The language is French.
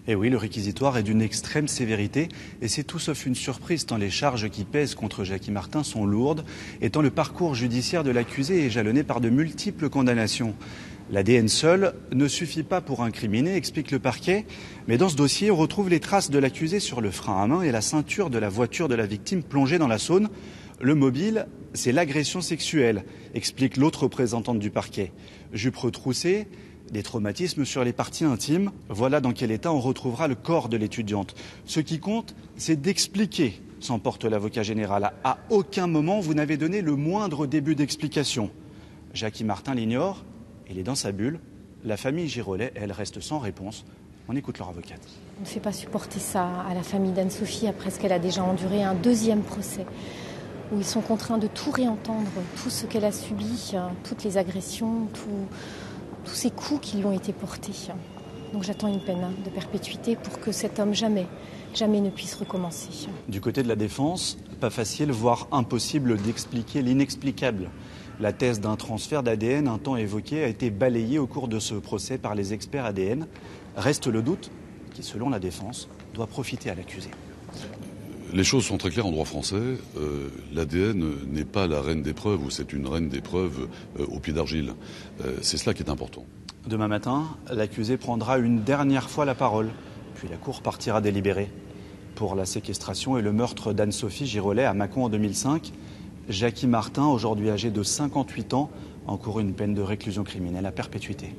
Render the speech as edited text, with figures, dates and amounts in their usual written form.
Et oui, le réquisitoire est d'une extrême sévérité et c'est tout sauf une surprise tant les charges qui pèsent contre Jacky Martin sont lourdes et tant le parcours judiciaire de l'accusé est jalonné par de multiples condamnations. L'ADN seul ne suffit pas pour incriminer, explique le parquet, mais dans ce dossier, on retrouve les traces de l'accusé sur le frein à main et la ceinture de la voiture de la victime plongée dans la Saône. Le mobile, c'est l'agression sexuelle, explique l'autre représentante du parquet. Jupe retroussée, des traumatismes sur les parties intimes, voilà dans quel état on retrouvera le corps de l'étudiante. Ce qui compte, c'est d'expliquer, s'emporte l'avocat général. À aucun moment, vous n'avez donné le moindre début d'explication. Jacky Martin l'ignore. Il est dans sa bulle. La famille Girolet, elle, reste sans réponse. On écoute leur avocate. On ne fait pas supporter ça à la famille d'Anne-Sophie après ce qu'elle a déjà enduré, un deuxième procès où ils sont contraints de tout réentendre, tout ce qu'elle a subi, toutes les agressions, tous ces coups qui lui ont été portés. Donc j'attends une peine de perpétuité pour que cet homme jamais ne puisse recommencer. Du côté de la défense, pas facile, voire impossible d'expliquer l'inexplicable. La thèse d'un transfert d'ADN, un temps évoqué, a été balayée au cours de ce procès par les experts ADN. Reste le doute qui, selon la défense, doit profiter à l'accusé. Les choses sont très claires en droit français. L'ADN n'est pas la reine des preuves ou c'est une reine des preuves au pied d'argile. C'est cela qui est important. Demain matin, l'accusé prendra une dernière fois la parole, puis la cour partira délibérer. Pour la séquestration et le meurtre d'Anne-Sophie Girolet à Mâcon en 2005, Jacky Martin, aujourd'hui âgé de 58 ans, encourt une peine de réclusion criminelle à perpétuité.